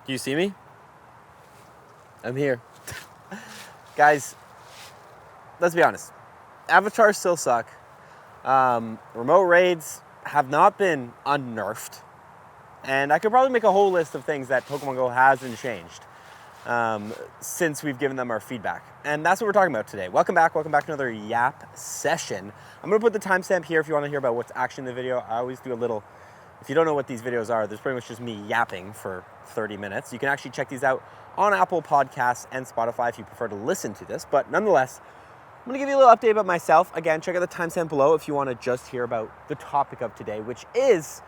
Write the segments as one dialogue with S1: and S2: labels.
S1: Do you see me? I'm here. Guys, let's be honest. Avatars still suck. Remote raids have not been unnerfed. And I could probably make a whole list of things that Pokemon Go hasn't changed since we've given them our feedback. And that's what we're talking about today. Welcome back to another YAP session. I'm going to put the timestamp here if you want to hear about what's actually in the video. I always do a little, if you don't know what these videos are, there's pretty much just me yapping for 30 minutes. You can actually check these out on Apple Podcasts and Spotify if you prefer to listen to this. But nonetheless, I'm going to give you a little update about myself. Again, check out the timestamp below if you want to just hear about the topic of today, which is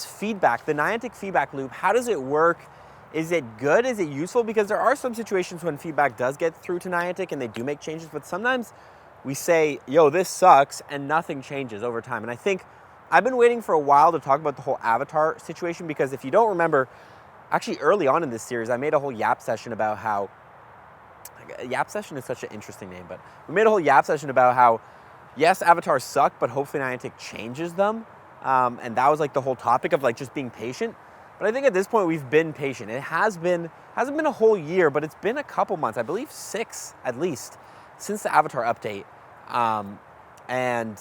S1: feedback, the Niantic feedback loop. How does it work? Is it good? Is it useful? Because there are some situations when feedback does get through to Niantic and they do make changes, but sometimes we say, yo, this sucks, and nothing changes over time. And I think I've been waiting for a while to talk about the whole avatar situation, because if you don't remember, actually early on in this series, I made a whole YAP session about how, YAP session is such an interesting name, but we made a whole YAP session about how, yes, avatars suck, but hopefully Niantic changes them. And that was like the whole topic of like just being patient. But I think at this point we've been patient. It hasn't been a whole year, but it's been a couple months, I believe 6 at least, since the Avatar update. And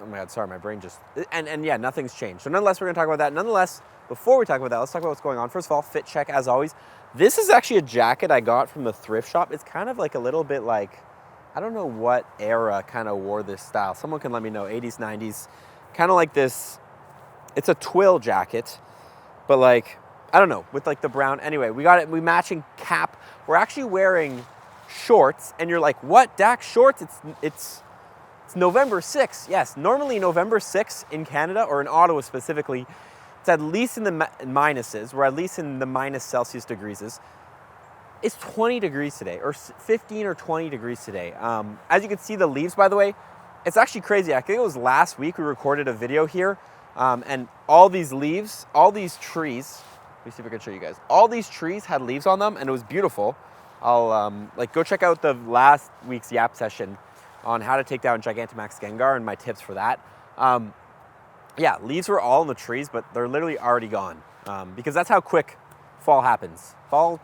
S1: oh my God, sorry, my brain just, and yeah, nothing's changed. So nonetheless, we're gonna talk about that. Nonetheless, before we talk about that, let's talk about what's going on. First of all, fit check as always. This is actually a jacket I got from the thrift shop. It's kind of like a little bit like, I don't know what era kind of wore this style. Someone can let me know, 80s, 90s. Kind of like this, it's a twill jacket, but like, I don't know, with like the brown. Anyway, we got it, we matching cap. We're actually wearing shorts, and you're like, what, Dak, shorts? It's November 6th. Yes, normally November 6th in Canada, or in Ottawa specifically, it's at least in the minuses. We're at least in the minus Celsius degrees. It's 20 degrees today, or 15 or 20 degrees today. As you can see, the leaves, by the way, it's actually crazy. I think it was last week we recorded a video here, and all these leaves, all these trees, let me see if I can show you guys. All these trees had leaves on them, and it was beautiful. I'll go check out the last week's YAP session on how to take down Gigantamax Gengar and my tips for that. Yeah, leaves were all in the trees, but they're literally already gone, because that's how quick fall happens. Fall,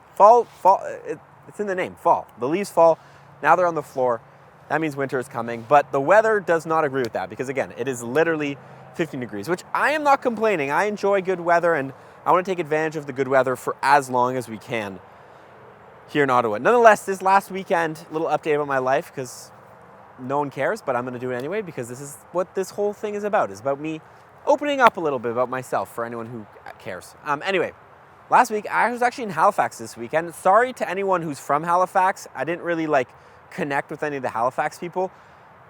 S1: it's in the name, fall. The leaves fall, now they're on the floor. That means winter is coming, but the weather does not agree with that, because again, it is literally 15 degrees, which I am not complaining. I enjoy good weather, and I want to take advantage of the good weather for as long as we can here in Ottawa. Nonetheless, this last weekend, a little update about my life, because no one cares, but I'm going to do it anyway, because this is what this whole thing is about. It's about me opening up a little bit about myself for anyone who cares. Anyway, last week, I was actually in Halifax this weekend. Sorry to anyone who's from Halifax. I didn't really connect with any of the Halifax people.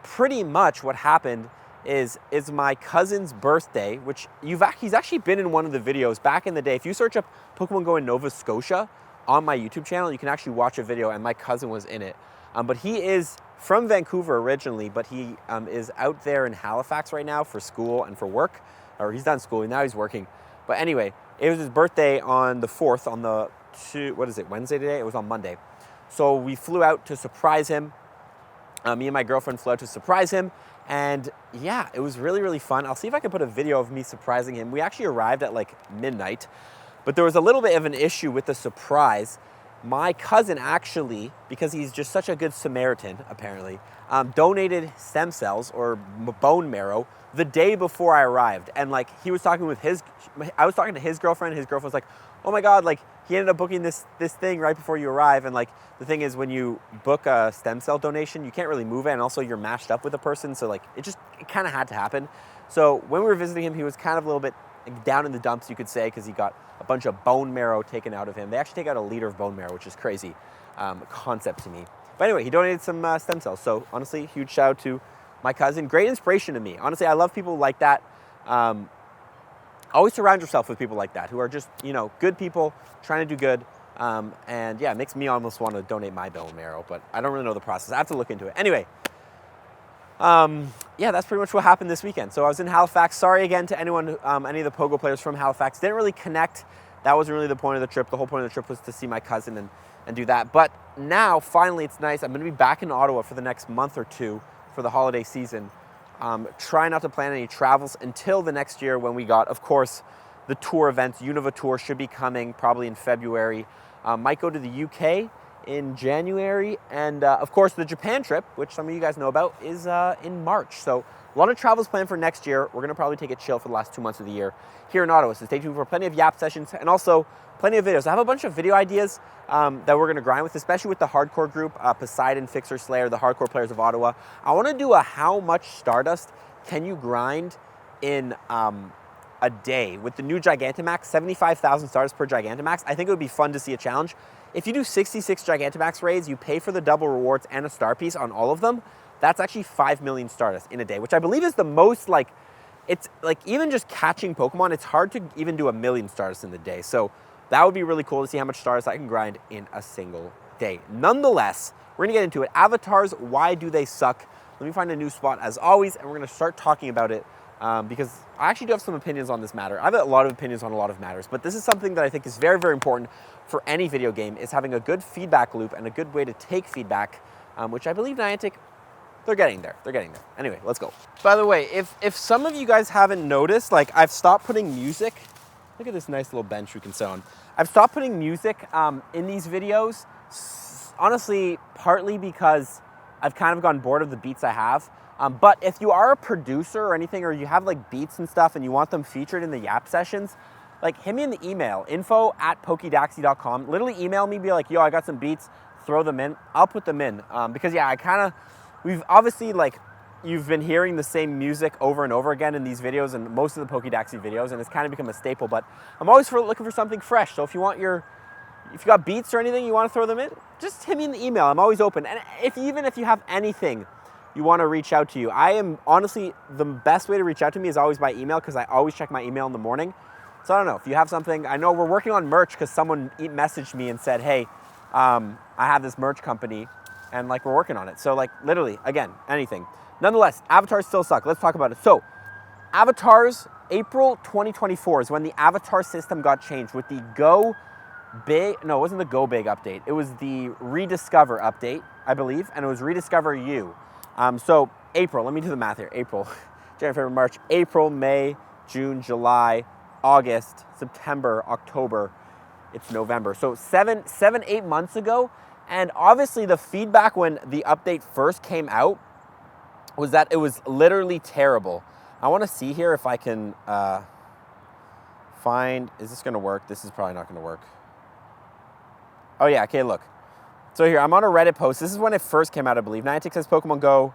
S1: Pretty much what happened is my cousin's birthday, which he's actually been in one of the videos back in the day. If you search up Pokemon Go in Nova Scotia on my YouTube channel, you can actually watch a video, and my cousin was in it. But he is from Vancouver originally, but he is out there in Halifax right now for school and for work, or he's done school and now he's working. But anyway, it was his birthday on the 4th, on the Wednesday today? It was on Monday. So we flew out to surprise him. Me and my girlfriend flew out to surprise him. And yeah, it was really, really fun. I'll see if I can put a video of me surprising him. We actually arrived at midnight, but there was a little bit of an issue with the surprise. My cousin actually, because he's just such a good Samaritan, apparently, donated stem cells or bone marrow the day before I arrived. And he was talking with I was talking to his girlfriend. His girlfriend was like, oh my God, he ended up booking this thing right before you arrive. And the thing is, when you book a stem cell donation, you can't really move it. And also you're matched up with a person. So it kind of had to happen. So when we were visiting him, he was kind of a little bit down in the dumps, you could say, because he got a bunch of bone marrow taken out of him. They actually take out a liter of bone marrow, which is crazy concept to me. But anyway, he donated some stem cells. So honestly, huge shout out to my cousin. Great inspiration to me. Honestly, I love people like that. Always surround yourself with people like that who are just, good people trying to do good. And yeah, it makes me almost want to donate my bone marrow, but I don't really know the process. I have to look into it. Anyway, yeah, that's pretty much what happened this weekend. So I was in Halifax. Sorry again to anyone, any of the Pogo players from Halifax. Didn't really connect. That wasn't really the point of the trip. The whole point of the trip was to see my cousin and do that. But now, finally, it's nice. I'm going to be back in Ottawa for the next month or two for the holiday season. Try not to plan any travels until the next year when we got, of course, the tour events. Unova Tour should be coming probably in February. Might go to the UK in January. And of course, the Japan trip, which some of you guys know about, is in March. So a lot of travels planned for next year. We're going to probably take it chill for the last 2 months of the year here in Ottawa. So stay tuned for plenty of YAP sessions and also plenty of videos. I have a bunch of video ideas that we're going to grind with, especially with the hardcore group, Poseidon, Fixer, Slayer, the hardcore players of Ottawa. I want to do a how much Stardust can you grind in a day with the new Gigantamax, 75,000 Stardust per Gigantamax. I think it would be fun to see a challenge. If you do 66 Gigantamax raids, you pay for the double rewards and a star piece on all of them. That's actually 5 million Stardust in a day, which I believe is the most, like, it's like even just catching Pokemon, it's hard to even do 1 million Stardust in the day. So that would be really cool to see how much Stardust I can grind in a single day. Nonetheless, we're gonna get into it. Avatars, why do they suck? Let me find a new spot as always, and we're gonna start talking about it because I actually do have some opinions on this matter. I have a lot of opinions on a lot of matters, but this is something that I think is very, very important for any video game, is having a good feedback loop and a good way to take feedback, which I believe Niantic, they're getting there. They're getting there. Anyway, let's go. By the way, if some of you guys haven't noticed, like I've stopped putting music. Look at this nice little bench we can sit on. I've stopped putting music in these videos, honestly, partly because I've kind of gone bored of the beats I have. But if you are a producer or anything, or you have like beats and stuff and you want them featured in the YAP sessions, like hit me in the email, info@pokedaxi.com. Literally email me, be like, yo, I got some beats, throw them in. I'll put them in. Because yeah, we've obviously like, you've been hearing the same music over and over again in these videos and most of the Pokedaxi videos, and it's kind of become a staple, but I'm always looking for something fresh. So if you got beats or anything you want to throw them in, just hit me in the email. I'm always open. And even if you have anything you want to reach out to you, I am honestly, the best way to reach out to me is always by email, because I always check my email in the morning. So I don't know, if you have something, I know we're working on merch because someone messaged me and said, hey, I have this merch company and like we're working on it. So like literally, again, anything. Nonetheless, avatars still suck. Let's talk about it. So avatars, April 2024 is when the avatar system got changed with the Go Big, no, it wasn't the Go Big update. It was the Rediscover update, I believe, and it was Rediscover You. So April, let me do the math here. April, January, February, March, April, May, June, July, August, September, October, it's November. So 8 months ago. And obviously the feedback when the update first came out was that it was literally terrible. I want to see here if I can find, is this going to work? This is probably not going to work. Oh yeah, okay, look. So here, I'm on a Reddit post. This is when it first came out, I believe. Niantic says Pokemon Go.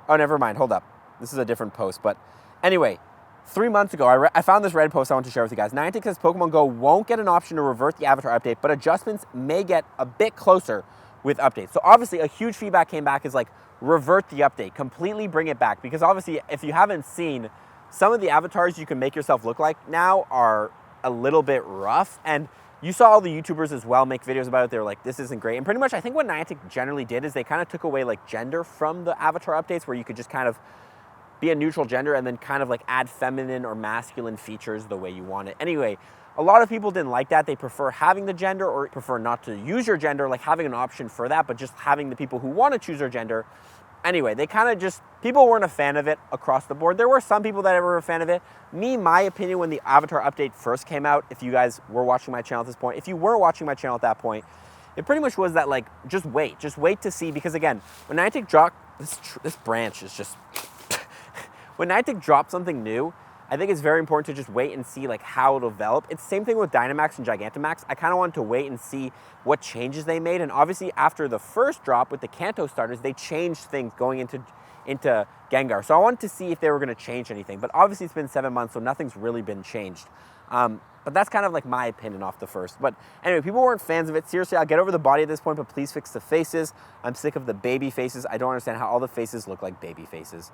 S1: Oh, never mind, hold up. This is a different post. But anyway, 3 months ago, I found this Reddit post I want to share with you guys. Niantic says Pokemon Go won't get an option to revert the avatar update, but adjustments may get a bit closer with updates. So obviously a huge feedback came back is like, revert the update, completely bring it back. Because obviously if you haven't seen, some of the avatars you can make yourself look like now are a little bit rough. And you saw all the YouTubers as well make videos about it. They were like, this isn't great. And pretty much I think what Niantic generally did is they kind of took away like gender from the avatar updates, where you could just kind of be a neutral gender and then kind of like add feminine or masculine features the way you want it. Anyway, a lot of people didn't like that. They prefer having the gender, or prefer not to use your gender, like having an option for that, but just having the people who want to choose their gender. Anyway, they kind of just, people weren't a fan of it across the board. There were some people that were a fan of it. Me, my opinion, when the avatar update first came out, if you guys were watching my channel at this point, if you were watching my channel at that point, it pretty much was that like, just wait to see, because again, when Niantic dropped, this branch is just, when Niantic dropped something new, I think it's very important to just wait and see like how it'll develop. It's the same thing with Dynamax and Gigantamax. I kind of wanted to wait and see what changes they made. And obviously after the first drop with the Kanto starters, they changed things going into Gengar. So I wanted to see if they were going to change anything. But obviously it's been 7 months, so nothing's really been changed. But that's kind of like my opinion off the first. But anyway, people weren't fans of it. Seriously, I'll get over the body at this point, but please fix the faces. I'm sick of the baby faces. I don't understand how all the faces look like baby faces.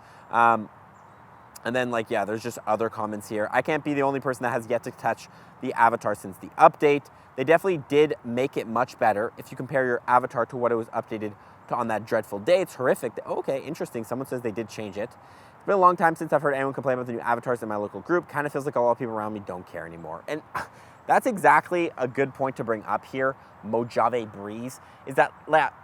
S1: And then like, yeah, there's just other comments here. I can't be the only person that has yet to touch the avatar since the update. They definitely did make it much better. If you compare your avatar to what it was updated to on that dreadful day, it's horrific. Okay, interesting. Someone says they did change it. It's been a long time since I've heard anyone complain about the new avatars in my local group. Kind of feels like a lot of people around me don't care anymore. And that's exactly a good point to bring up here, Mojave Breeze, is that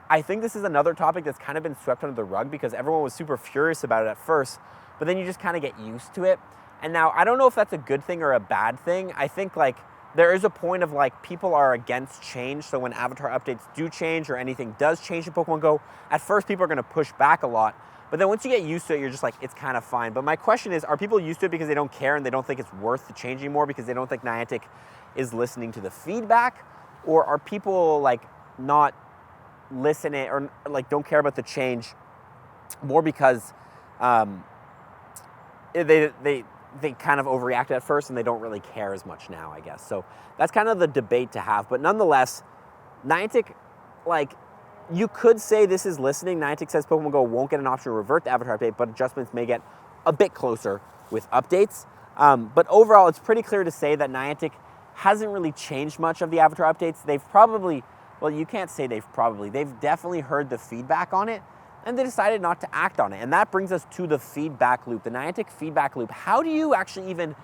S1: I think this is another topic that's kind of been swept under the rug because everyone was super furious about it at first, but then you just kind of get used to it. And now I don't know if that's a good thing or a bad thing. I think like there is a point of like people are against change. So when avatar updates do change or anything does change in Pokemon Go, at first people are going to push back a lot. But then once you get used to it, you're just like, it's kind of fine. But my question is, are people used to it because they don't care and they don't think it's worth the change anymore because they don't think Niantic is listening to the feedback? Or are people like not listening or like don't care about the change more because they kind of overreacted at first and they don't really care as much now, I guess. So that's kind of the debate to have. But nonetheless, Niantic, like, you could say this is listening. Niantic says Pokemon Go won't get an option to revert the avatar update, but adjustments may get a bit closer with updates. But overall, it's pretty clear to say that Niantic hasn't really changed much of the avatar updates. They've probably, well, you can't say they've definitely heard the feedback on it, and they decided not to act on it. And that brings us to the feedback loop, the Niantic feedback loop. How do you actually even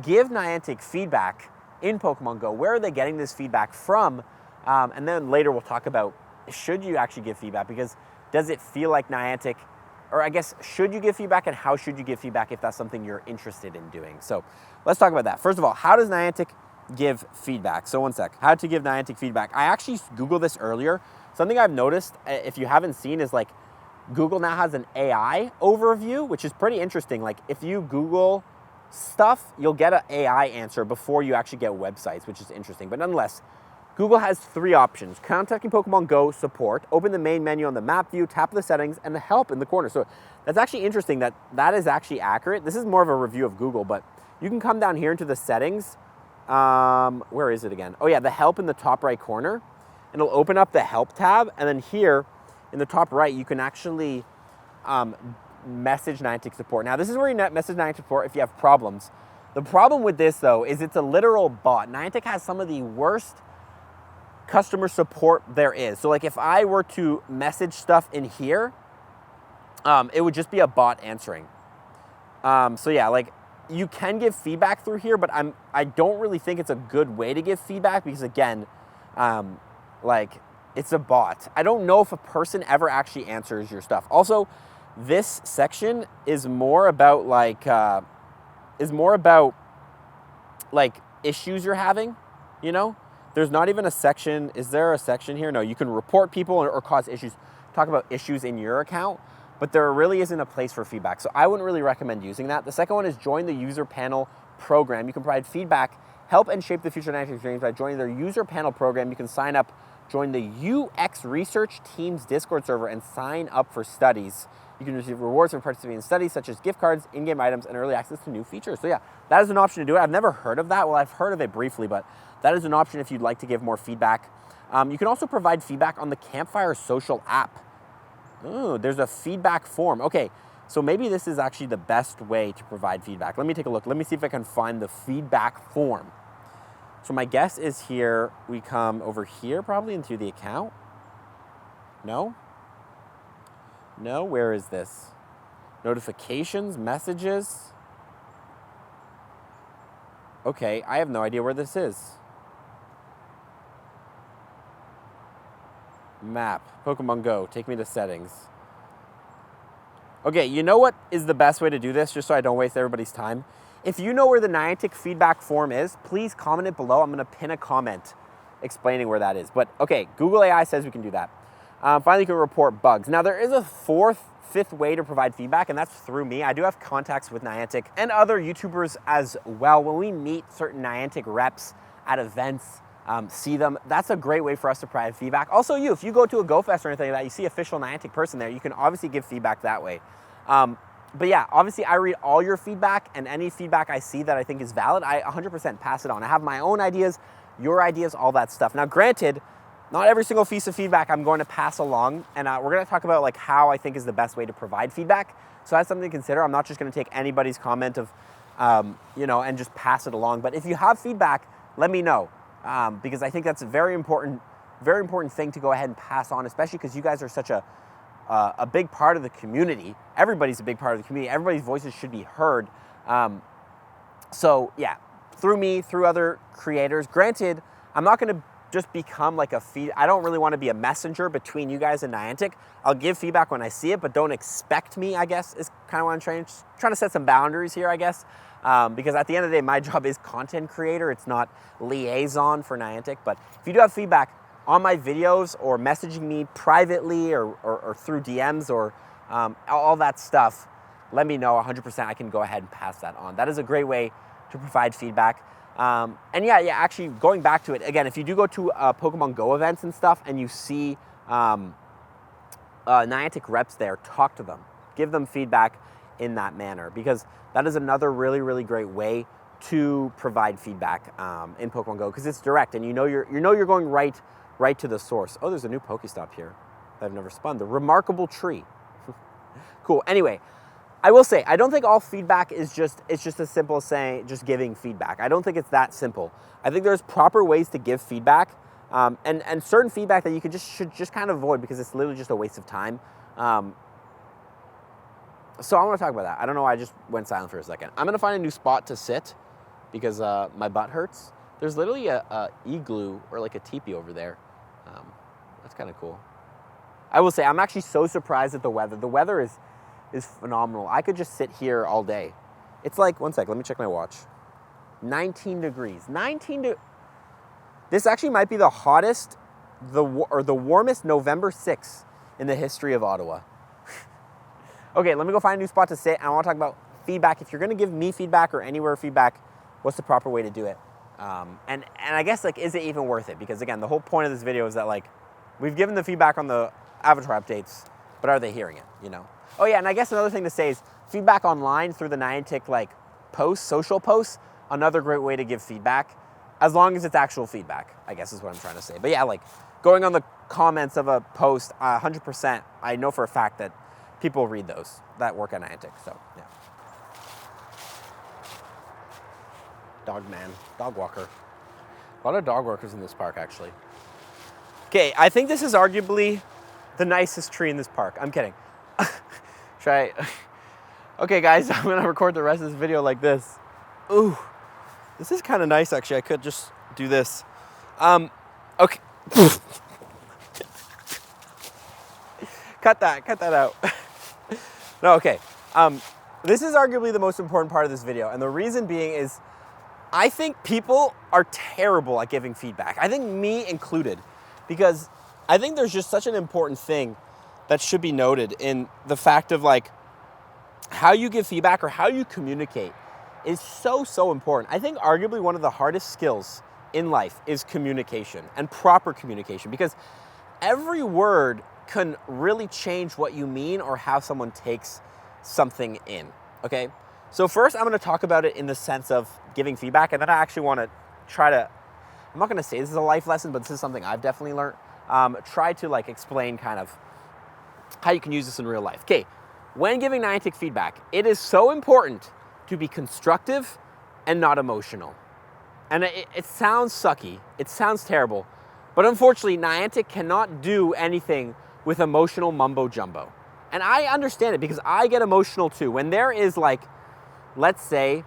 S1: give Niantic feedback in Pokemon Go? Where are they getting this feedback from? And then later we'll talk about, should you actually give feedback? Because does it feel like Niantic, or I guess, should you give feedback and how should you give feedback if that's something you're interested in doing? So let's talk about that. First of all, how does Niantic give feedback? So one sec, how to give Niantic feedback. I actually Googled this earlier. Something I've noticed, if you haven't seen, is like Google now has an AI overview, which is pretty interesting. Like if you Google stuff, you'll get an AI answer before you actually get websites, which is interesting. But nonetheless, Google has 3 options: contacting Pokemon Go support, open the main menu on the map view, tap the settings, and the help in the corner. So that's actually interesting that that is actually accurate. This is more of a review of Google, but you can come down here into the settings. Where is it again? Oh yeah, the help in the top right corner. And it'll open up the help tab, and then here in the top right, you can actually message Niantic support. Now this is where you message Niantic support if you have problems. The problem with this though is it's a literal bot. Niantic has some of the worst customer support there is. So like if I were to message stuff in here, it would just be a bot answering. So yeah, like you can give feedback through here, but I don't really think it's a good way to give feedback because again, like it's a bot. I don't know if a person ever actually answers your stuff. Also, this section is more about like issues you're having, you know? There's not even a section. Is there a section here? No, you can report people or cause issues, talk about issues in your account, but there really isn't a place for feedback. So I wouldn't really recommend using that. The second one is join the user panel program. You can provide feedback, help and shape the future Niantic experience by joining their user panel program. You can sign up, join the UX research team's Discord server and sign up for studies. You can receive rewards for participating in studies such as gift cards, in-game items, and early access to new features. So yeah, that is an option to do it. I've never heard of that. Well, I've heard of it briefly, but that is an option if you'd like to give more feedback. You can also provide feedback on the Campfire social app. Oh, there's a feedback form. Okay, so maybe this is actually the best way to provide feedback. Let me take a look. Let me see if I can find the feedback form. So my guess is here, we come over here probably into the account. No? No, where is this? Notifications, messages. Okay, I have no idea where this is. Map, Pokemon Go, take me to settings. Okay, you know what is the best way to do this, just so I don't waste everybody's time? If you know where the Niantic feedback form is, please comment it below. I'm gonna pin a comment explaining where that is. But okay, Google AI says we can do that. Finally, you can report bugs. Now there is a fifth way to provide feedback, and that's through me. I do have contacts with Niantic and other YouTubers as well. When we meet certain Niantic reps at events, see them, that's a great way for us to provide feedback. Also you, if you go to a GoFest or anything like that, you see official Niantic person there, you can obviously give feedback that way. But yeah, obviously I read all your feedback, and any feedback I see that I think is valid, I 100% pass it on. I have my own ideas, your ideas, all that stuff. Now granted, not every single piece of feedback I'm going to pass along, and we're going to talk about like how I think is the best way to provide feedback. So that's something to consider. I'm not just going to take anybody's comment of, and just pass it along. But if you have feedback, let me know, because I think that's a very important thing to go ahead and pass on, especially because you guys are such a big part of the community. Everybody's a big part of the community. Everybody's voices should be heard. So yeah, through me, through other creators. Granted, I'm not going to just become like a feed. I don't really want to be a messenger between you guys and Niantic. I'll give feedback when I see it, but don't expect me, I guess, is kind of what I'm trying to set some boundaries here, I guess. Because at the end of the day, my job is content creator. It's not liaison for Niantic. But if you do have feedback on my videos or messaging me privately or through DMs or all that stuff, let me know. 100% I can go ahead and pass that on. That is a great way to provide feedback. And yeah, actually going back to it, again, if you do go to Pokemon Go events and stuff and you see Niantic reps there, talk to them. Give them feedback in that manner, because that is another really, really great way to provide feedback in Pokemon Go, because it's direct and you know you're going right to the source. Oh, there's a new Pokestop here that I've never spun. The Remarkable Tree. Cool. Anyway, I will say, I don't think all feedback is just as simple as saying, just giving feedback. I don't think it's that simple. I think there's proper ways to give feedback, and certain feedback that you should just kind of avoid, because it's literally just a waste of time. So I want to talk about that. I don't know why I just went silent for a second. I'm going to find a new spot to sit because my butt hurts. There's literally a igloo or like a teepee over there. That's kind of cool. I will say, I'm actually so surprised at the weather. The weather is phenomenal. I could just sit here all day. It's like, one sec, let me check my watch. 19 degrees. This actually might be the hottest or the warmest November 6th in the history of Ottawa. Okay, let me go find a new spot to sit. And I want to talk about feedback. If you're going to give me feedback or anywhere feedback, what's the proper way to do it? And I guess, like, is it even worth it? Because again, the whole point of this video is that, like, we've given the feedback on the avatar updates, but are they hearing it, you know? Oh yeah, and I guess another thing to say is feedback online through the Niantic, like, posts, social posts, another great way to give feedback, as long as it's actual feedback, I guess is what I'm trying to say. But yeah, like, going on the comments of a post, 100%, I know for a fact that people read those that work at Niantic, so yeah. Dog walker. A lot of dog walkers in this park, actually. Okay, I think this is arguably the nicest tree in this park. I'm kidding. Try. Okay, guys, I'm gonna record the rest of this video like this. Ooh, this is kind of nice, actually. I could just do this. Okay. Cut that out. No, okay. This is arguably the most important part of this video, and the reason being is I think people are terrible at giving feedback. I think me included, because I think there's just such an important thing that should be noted in the fact of, like, how you give feedback or how you communicate is so important. I think arguably one of the hardest skills in life is communication, and proper communication, because every word can really change what you mean or how someone takes something in, okay? So first I'm gonna talk about it in the sense of giving feedback, and then I actually wanna try to, I'm not gonna say this is a life lesson, but this is something I've definitely learned. Try to, like, explain kind of how you can use this in real life. Okay, when giving Niantic feedback, it is so important to be constructive and not emotional. And it sounds sucky, it sounds terrible, but unfortunately Niantic cannot do anything with emotional mumbo jumbo. And I understand it, because I get emotional too. When there is, like, let's say,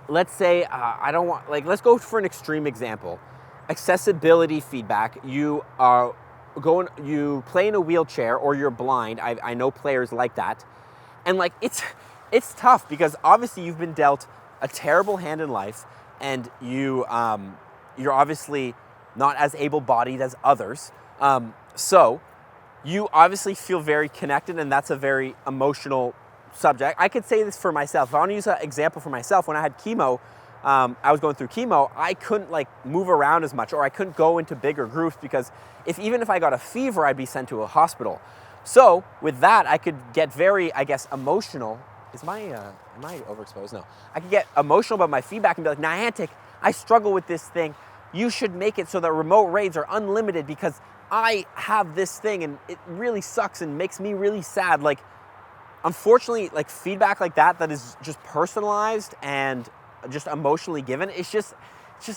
S1: I don't want, like, let's go for an extreme example. Accessibility feedback, you play in a wheelchair or you're blind. I know players like that. And, like, it's tough, because obviously you've been dealt a terrible hand in life, and you're obviously not as able-bodied as others. So you obviously feel very connected, and that's a very emotional subject. I could say this for myself. If I want to use an example for myself, when I had chemo, I was going through chemo, I couldn't, like, move around as much, or I couldn't go into bigger groups, because even if I got a fever, I'd be sent to a hospital. So with that, I could get very, I guess, emotional. Am I overexposed? No. I could get emotional about my feedback and be like, Niantic, I struggle with this thing. You should make it so that remote raids are unlimited, because I have this thing and it really sucks and makes me really sad. Like, unfortunately, like, feedback like that is just personalized and just emotionally given, it's just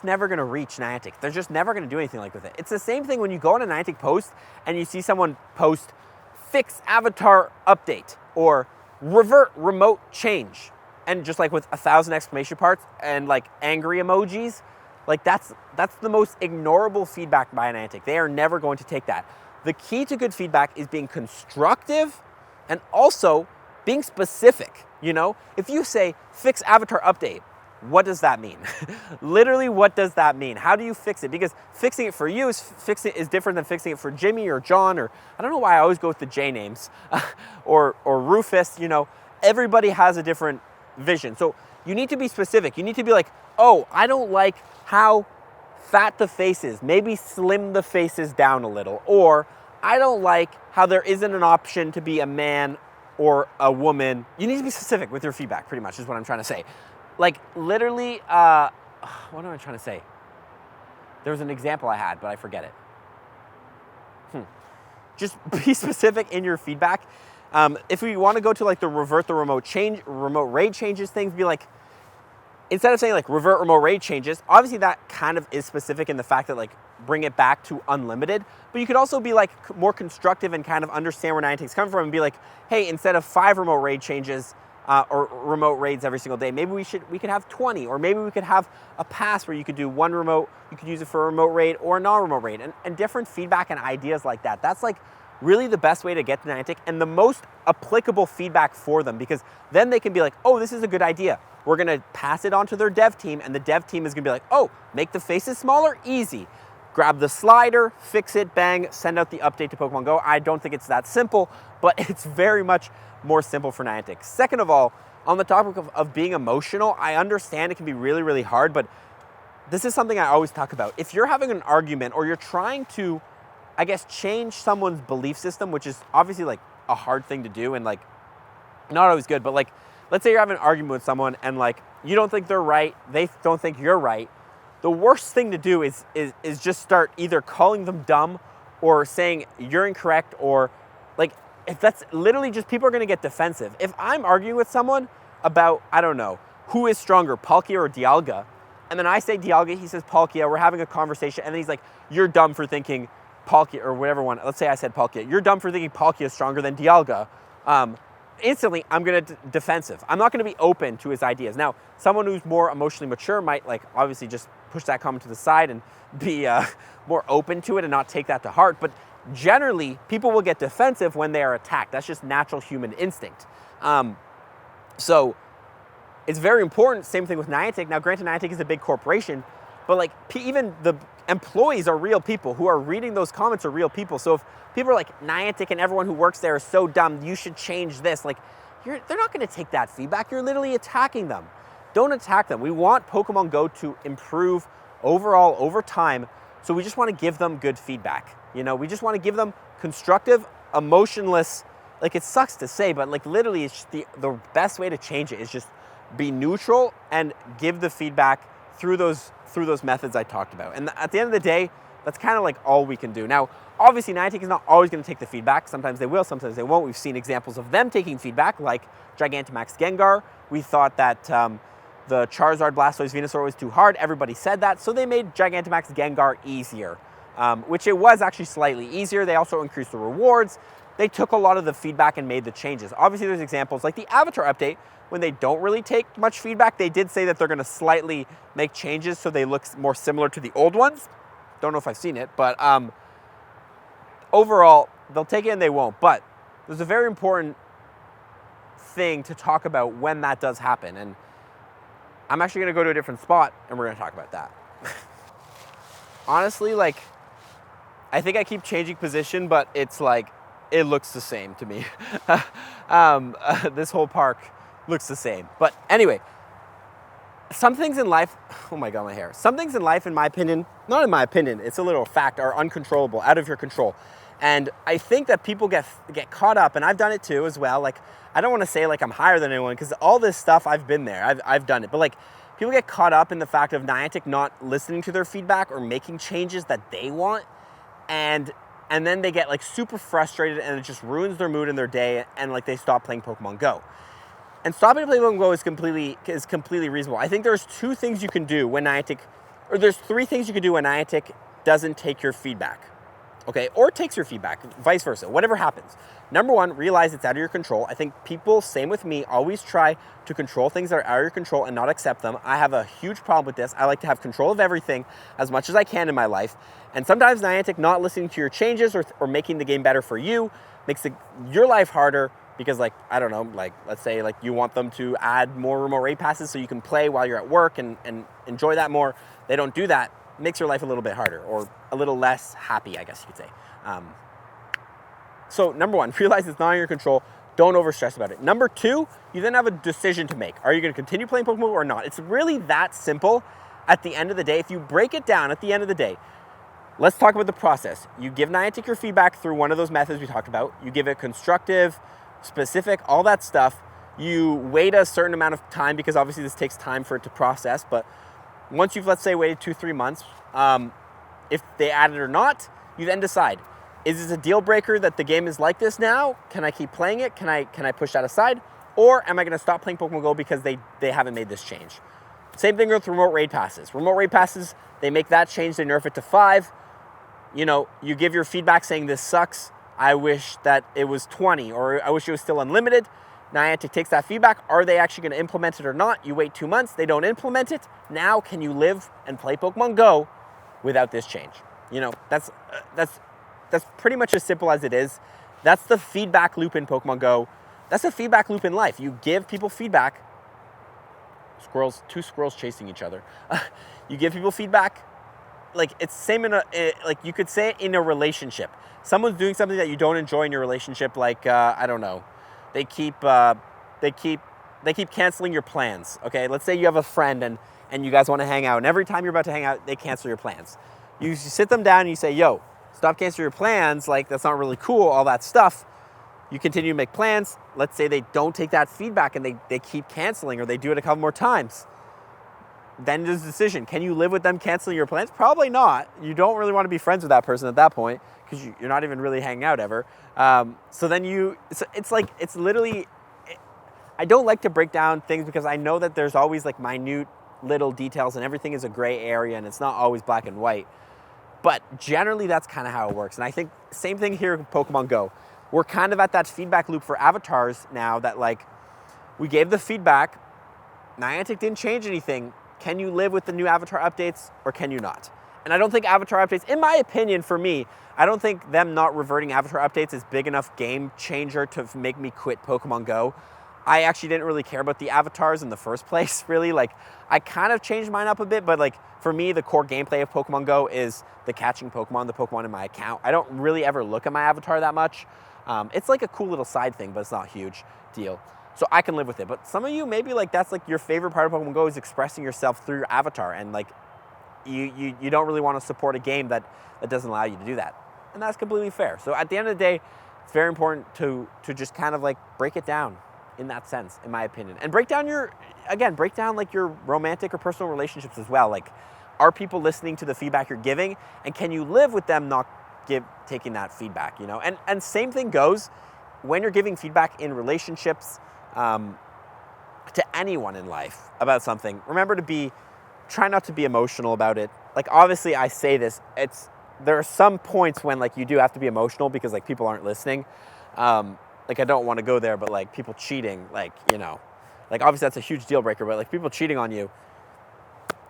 S1: never gonna reach Niantic. They're just never gonna do anything like with it. It's the same thing when you go on a Niantic post and you see someone post fix avatar update or revert remote change, and just, like, with 1,000 exclamation parts and, like, angry emojis. Like that's the most ignorable feedback by Niantic. They are never going to take that. The key to good feedback is being constructive and also being specific. You know, if you say fix avatar update, what does that mean? Literally, what does that mean? How do you fix it? Because fixing it for you is different than fixing it for Jimmy or John, or I don't know why I always go with the J names, or Rufus. You know, everybody has a different vision. So you need to be specific. You need to be like, oh, I don't like how fat the face is. Maybe slim the faces down a little. Or I don't like how there isn't an option to be a man or a woman. You need to be specific with your feedback, pretty much, is what I'm trying to say. Like, literally, what am I trying to say? There was an example I had, but I forget it. Just be specific in your feedback. If we want to go to like the revert the remote raid changes things, be like, instead of saying like revert remote raid changes, obviously that kind of is specific in the fact that like bring it back to unlimited, but you could also be like more constructive and kind of understand where Niantic's coming from and be like, hey, instead of 5 remote raid changes, or remote raids every single day, maybe we could have 20, or maybe we could have a pass where you could do one remote, you could use it for a remote raid or a non-remote raid, and different feedback and ideas like that. That's like really the best way to get to Niantic and the most applicable feedback for them, because then they can be like, oh, this is a good idea. We're gonna pass it on to their dev team, and the dev team is gonna be like, oh, make the faces smaller, easy. Grab the slider, fix it, bang, send out the update to Pokemon Go. I don't think it's that simple, but it's very much more simple for Niantic. Second of all, on the topic of being emotional, I understand it can be really, really hard, but this is something I always talk about. If you're having an argument or you're trying to, I guess, change someone's belief system, which is obviously like a hard thing to do and like not always good, but like, let's say you're having an argument with someone and like, you don't think they're right, they don't think you're right. The worst thing to do is just start either calling them dumb or saying you're incorrect, or like, if that's literally just, people are going to get defensive. If I'm arguing with someone about, I don't know, who is stronger, Palkia or Dialga, and then I say Dialga, he says Palkia, we're having a conversation, and then he's like, you're dumb for thinking Palkia, or whatever one, let's say I said Palkia, you're dumb for thinking Palkia is stronger than Dialga. Instantly, I'm going to defensive. I'm not going to be open to his ideas. Now, someone who's more emotionally mature might like obviously just push that comment to the side and be more open to it and not take that to heart. But generally, people will get defensive when they are attacked. That's just natural human instinct. So it's very important. Same thing with Niantic. Now, granted, Niantic is a big corporation, but like even the employees are real people. Who are reading those comments are real people. So if people are like, Niantic and everyone who works there is so dumb, you should change this, like, they're not going to take that feedback. You're literally attacking them. Don't attack them. We want Pokemon Go to improve overall over time, so we just want to give them good feedback. You know, we just want to give them constructive, emotionless, like, it sucks to say, but like literally it's just the best way to change it is just be neutral and give the feedback through those methods I talked about. And at the end of the day, that's kind of like all we can do. Now, obviously, Niantic is not always going to take the feedback. Sometimes they will, sometimes they won't. We've seen examples of them taking feedback, like Gigantamax Gengar. We thought that the Charizard, Blastoise, Venusaur was too hard. Everybody said that, so they made Gigantamax Gengar easier, which it was actually slightly easier. They also increased the rewards. They took a lot of the feedback and made the changes. Obviously, there's examples like the Avatar update. When they don't really take much feedback, they did say that they're going to slightly make changes so they look more similar to the old ones. Don't know if I've seen it, but overall, they'll take it and they won't. But there's a very important thing to talk about when that does happen. And I'm actually going to go to a different spot and we're going to talk about that. Honestly, like, I think I keep changing position, but it's like, it looks the same to me. This whole park looks the same. But anyway, some things in life, oh my God, my hair. Some things in life, in my opinion, not in my opinion, it's a little fact, are uncontrollable, out of your control. And I think that people get caught up, and I've done it too as well. Like, I don't want to say like I'm higher than anyone, because all this stuff, I've been there, I've done it. But like, people get caught up in the fact of Niantic not listening to their feedback or making changes that they want. And then they get like super frustrated, and it just ruins their mood and their day, and like they stop playing Pokemon Go. And stopping playing Pokemon Go is completely reasonable. I think there's 2 things you can do when Niantic, or there's 3 things you can do when Niantic doesn't take your feedback. okay, or takes your feedback, vice versa, whatever happens. Number one, realize it's out of your control. I think people, same with me, always try to control things that are out of your control and not accept them. I have a huge problem with this. I like to have control of everything as much as I can in my life. And sometimes Niantic not listening to your changes or making the game better for you makes your life harder because, like, I don't know, like, let's say, like, you want them to add more remote raid passes so you can play while you're at work and enjoy that more. They don't do that. It makes your life a little bit harder or a little less happy, I guess you could say. So number one, realize it's not in your control. Don't overstress about it. Number two, you then have a decision to make. Are you going to continue playing Pokemon Go or not? It's really that simple at the end of the day. If you break it down at the end of the day, let's talk about the process. You give Niantic your feedback through one of those methods we talked about. You give it constructive, specific, all that stuff. You wait a certain amount of time because obviously this takes time for it to process. But once you've, let's say, waited 2-3 months, if they add it or not, you then decide. Is this a deal breaker that the game is like this now? Can I keep playing it? Can I push that aside? Or am I going to stop playing Pokemon Go because they haven't made this change? Same thing with remote raid passes. Remote raid passes, they make that change. They nerf it to 5. You know, you give your feedback saying this sucks. I wish that it was 20, or I wish it was still unlimited. Niantic takes that feedback. Are they actually going to implement it or not? You wait 2 months. They don't implement it. Now, can you live and play Pokemon Go without this change? You know, that's pretty much as simple as it is. That's the feedback loop in Pokemon Go. That's a feedback loop in life. You give people feedback. Squirrels, 2 squirrels chasing each other. You give people feedback. Like, it's same like you could say it in a relationship. Someone's doing something that you don't enjoy in your relationship, like I don't know, they keep canceling your plans. Okay, let's say you have a friend and you guys want to hang out, and every time you're about to hang out, they cancel your plans. You sit them down and you say, yo, stop canceling your plans, like that's not really cool, all that stuff. You continue to make plans. Let's say they don't take that feedback and they keep canceling, or they do it a couple more times. Then there's a decision. Can you live with them canceling your plans? Probably not. You don't really want to be friends with that person at that point because you're not even really hanging out ever. So then it's literally, I don't like to break down things because I know that there's always like minute little details and everything is a gray area and it's not always black and white. But generally that's kind of how it works. And I think same thing here with Pokemon Go. We're kind of at that feedback loop for avatars now that, like, we gave the feedback, Niantic didn't change anything. Can you live with the new avatar updates or can you not? And I don't think avatar updates, in my opinion, for me, I don't think them not reverting avatar updates is big enough game changer to make me quit Pokemon Go. I actually didn't really care about the avatars in the first place, really. Like, I kind of changed mine up a bit, but like for me, the core gameplay of Pokemon Go is the catching Pokemon, the Pokemon in my account. I don't really ever look at my avatar that much. It's like a cool little side thing, but it's not a huge deal. So I can live with it. But some of you, maybe like that's like your favorite part of Pokemon Go is expressing yourself through your avatar. And like you don't really want to support a game that doesn't allow you to do that. And that's completely fair. So at the end of the day, it's very important to just kind of like break it down in that sense, in my opinion. And break down like your romantic or personal relationships as well. Like, are people listening to the feedback you're giving? And can you live with them not taking that feedback, you know? And same thing goes when you're giving feedback in relationships, to anyone in life about something. Remember try not to be emotional about it. Like, obviously I say this, there are some points when like you do have to be emotional because like people aren't listening. Like, I don't want to go there, but like people cheating, like, you know, like obviously that's a huge deal breaker, but like people cheating on you,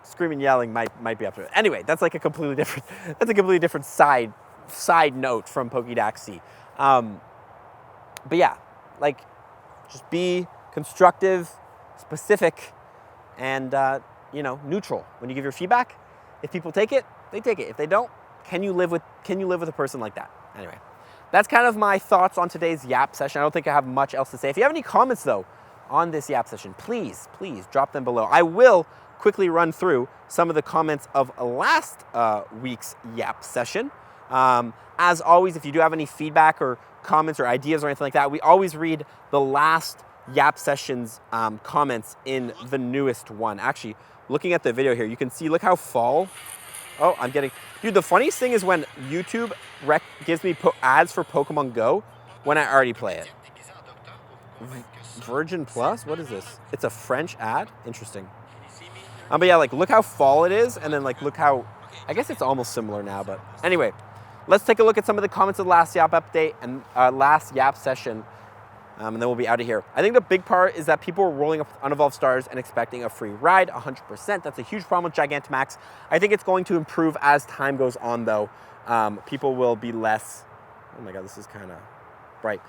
S1: screaming, yelling might be up to it. Anyway, that's like a completely different side note from Pokédaxy. But yeah, like, just be constructive, specific, and you know, neutral when you give your feedback. If people take it, they take it. If they don't, can you live with a person like that? Anyway, that's kind of my thoughts on today's YAP session. I don't think I have much else to say. If you have any comments though on this YAP session, please drop them below. I will quickly run through some of the comments of last week's YAP session. As always, if you do have any feedback or comments or ideas or anything like that, we always read the last YAP session's comments in the newest one. Actually, looking at the video here, you can see, look how fall. Oh, dude, the funniest thing is when YouTube gives me ads for Pokemon Go when I already play it. Virgin Plus? What is this? It's a French ad? Interesting. But yeah, like, look how fall it is, and then like look how, I guess it's almost similar now, but anyway, let's take a look at some of the comments of the last YAP update and last YAP session, and then we'll be out of here. I think the big part is that people are rolling up unevolved stars and expecting a free ride, 100%. That's a huge problem with Gigantamax. I think it's going to improve as time goes on, though. People will be less, oh my god, this is kind of bright.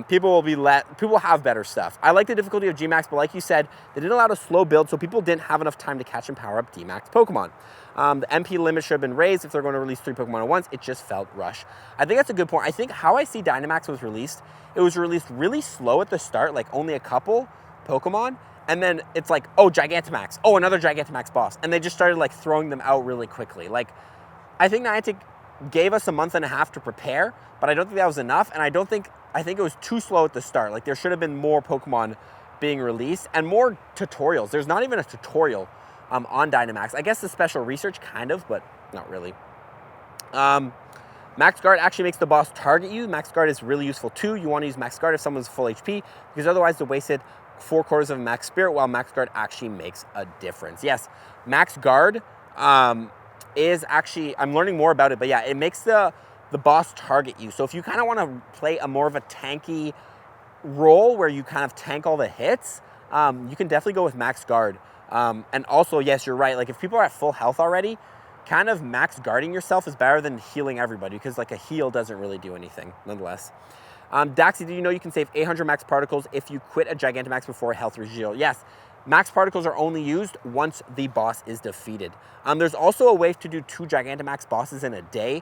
S1: People will have better stuff. I like the difficulty of Gmax, but like you said, they didn't allow a slow build, so people didn't have enough time to catch and power up Dmax Pokemon. The MP limit should have been raised if they're going to release 3 Pokemon at once. It just felt rushed. I think that's a good point. I think how I see Dynamax was released, it was released really slow at the start, like only a couple Pokemon, and then it's like, oh, Gigantamax, oh, another Gigantamax boss, and they just started like throwing them out really quickly. Like, I think Niantic gave us a month and a half to prepare, but I don't think that was enough, and I think it was too slow at the start. Like, there should have been more Pokemon being released and more tutorials. There's not even a tutorial on Dynamax. I guess the special research kind of, but not really. Max Guard actually makes the boss target you. Max Guard is really useful too. You want to use Max Guard if someone's full HP, because otherwise they wasted 4/4 of a Max Spirit, while Max Guard actually makes a difference. Yes, Max Guard is actually, I'm learning more about it, but yeah, it makes the boss target you. So if you kind of want to play a more of a tanky role where you kind of tank all the hits, you can definitely go with Max Guard. And also, yes, you're right. Like, if people are at full health already, kind of max guarding yourself is better than healing everybody, because like a heal doesn't really do anything nonetheless. Daxi, do you know you can save 800 max particles if you quit a Gigantamax before a health reheal? Yes, max particles are only used once the boss is defeated. There's also a way to do 2 Gigantamax bosses in a day.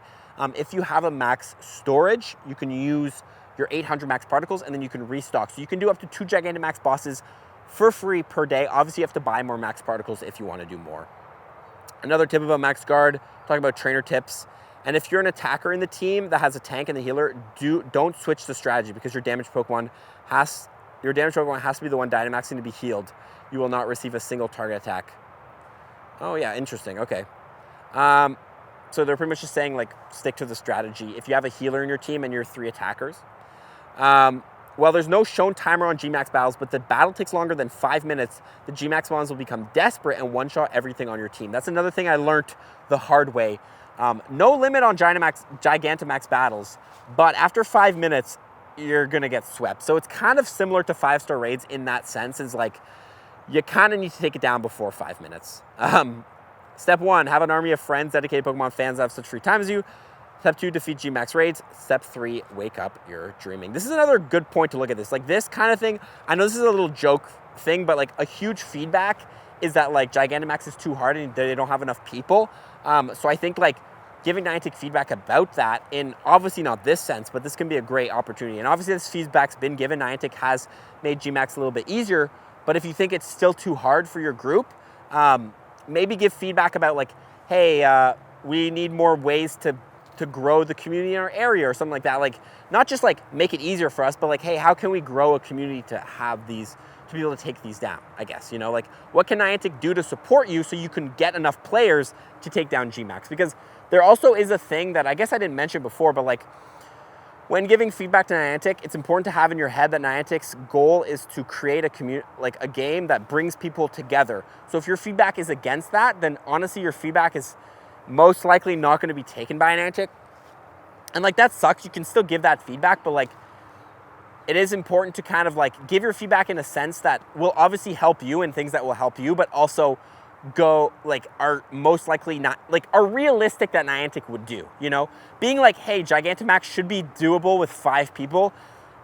S1: If you have a max storage, you can use your 800 max particles and then you can restock. So you can do up to 2 Gigantamax bosses for free per day. Obviously, you have to buy more max particles if you want to do more. Another tip about Max Guard, talking about trainer tips. And if you're an attacker in the team that has a tank and the healer, don't switch the strategy, because your damaged Pokemon has to be the one Dynamaxing to be healed. You will not receive a single target attack. Oh yeah, interesting. Okay. So they're pretty much just saying, like, stick to the strategy. If you have a healer in your team and you're 3 attackers. Well, there's no shown timer on Gmax battles, but the battle takes longer than 5 minutes. The Gmax mons will become desperate and one-shot everything on your team. That's another thing I learned the hard way. No limit on Gigantamax battles, but after 5 minutes, you're going to get swept. So it's kind of similar to 5-star raids in that sense. Is like, you kind of need to take it down before 5 minutes. Step 1, have an army of friends, dedicated Pokemon fans that have such free time as you. Step 2, defeat Gmax raids. Step 3, wake up, you're dreaming. This is another good point to look at this. Like, this kind of thing, I know this is a little joke thing, but like a huge feedback is that like Gigantamax is too hard and they don't have enough people. So I think like giving Niantic feedback about that, in obviously not this sense, but this can be a great opportunity. And obviously this feedback's been given. Niantic has made Gmax a little bit easier, but if you think it's still too hard for your group, maybe give feedback about like, hey, we need more ways to grow the community in our area or something like that. Like, not just like make it easier for us, but like, hey, how can we grow a community to have these, to be able to take these down, I guess, you know, like what can Niantic do to support you so you can get enough players to take down Gmax? Because there also is a thing that I guess I didn't mention before, but like when giving feedback to Niantic, it's important to have in your head that Niantic's goal is to create a community, like a game that brings people together. So if your feedback is against that, then honestly, your feedback is most likely not going to be taken by Niantic. And like, that sucks. You can still give that feedback, but like, it is important to kind of like give your feedback in a sense that will obviously help you and things that will help you, but also go like are most likely not like are realistic that Niantic would do, you know, being like, hey, Gigantamax should be doable with 5 people.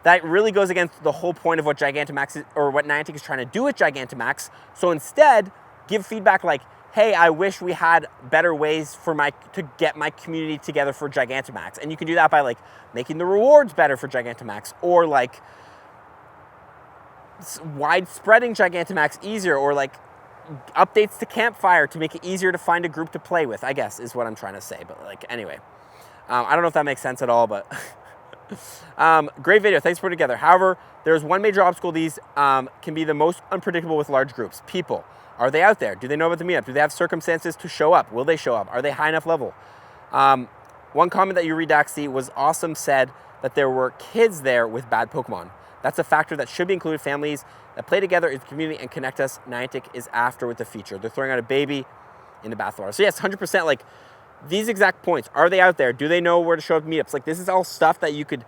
S1: That really goes against the whole point of what Gigantamax is, or what Niantic is trying to do with Gigantamax. So instead, give feedback like, hey, I wish we had better ways for to get my community together for Gigantamax. And you can do that by like making the rewards better for Gigantamax, or like widespreading Gigantamax easier, or like updates to Campfire to make it easier to find a group to play with, I guess is what I'm trying to say. But like, anyway, I don't know if that makes sense at all, but great video. Thanks for putting it together. However, there's one major obstacle. These can be the most unpredictable with large groups. People. Are they out there? Do they know about the meetup? Do they have circumstances to show up? Will they show up? Are they high enough level? One comment that you read, Daxi, was awesome, said that there were kids there with bad Pokemon. That's a factor that should be included. Families that play together in the community and connect us. Niantic is after with the feature. They're throwing out a baby in the bathwater. So yes, 100%, like these exact points, are they out there? Do they know where to show up at meetups? Like, this is all stuff that you could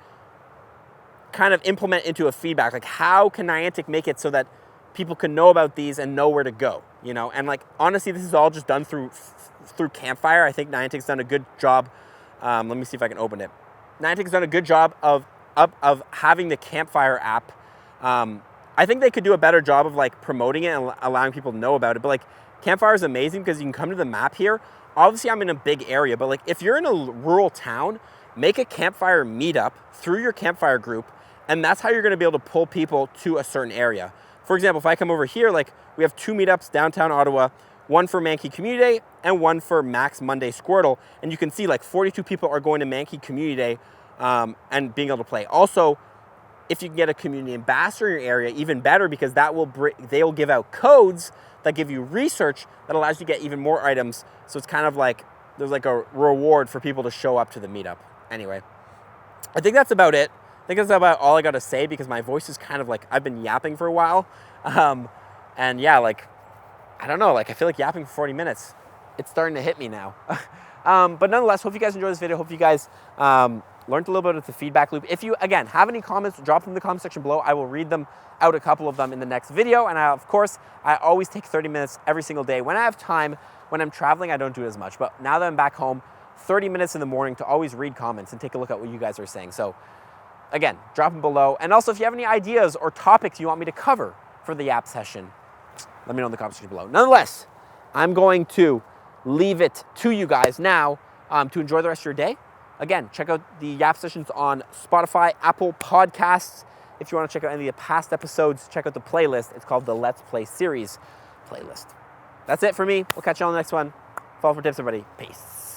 S1: kind of implement into a feedback. Like, how can Niantic make it so that people can know about these and know where to go, you know? And like, honestly, this is all just done through Campfire. I think Niantic's done a good job. Let me see if I can open it. Niantic's done a good job of having the Campfire app. I think they could do a better job of like promoting it and allowing people to know about it. But like, Campfire is amazing because you can come to the map here. Obviously, I'm in a big area, but like, if you're in a rural town, make a Campfire meetup through your Campfire group, and that's how you're going to be able to pull people to a certain area. For example, if I come over here, like, we have 2 meetups downtown Ottawa, one for Mankey Community Day and one for Max Monday Squirtle. And you can see like 42 people are going to Mankey Community Day and being able to play. Also, if you can get a community ambassador in your area, even better, because that will they will give out codes that give you research that allows you to get even more items. So it's kind of like there's like a reward for people to show up to the meetup. Anyway, I think that's about it. I think that's about all I got to say because my voice is kind of like, I've been yapping for a while. And yeah, like, I don't know, like, I feel like yapping for 40 minutes. It's starting to hit me now. But nonetheless, hope you guys enjoyed this video. Hope you guys learned a little bit of the feedback loop. If you, again, have any comments, drop them in the comment section below. I will read them out, a couple of them in the next video. And of course, I always take 30 minutes every single day. When I have time, when I'm traveling, I don't do it as much. But now that I'm back home, 30 minutes in the morning to always read comments and take a look at what you guys are saying. So again, drop them below. And also, if you have any ideas or topics you want me to cover for the YAP session, let me know in the comment section below. Nonetheless, I'm going to leave it to you guys now to enjoy the rest of your day. Again, check out the YAP sessions on Spotify, Apple Podcasts. If you want to check out any of the past episodes, check out the playlist. It's called the Let's Play Series playlist. That's it for me. We'll catch you on the next one. Follow for tips, everybody. Peace.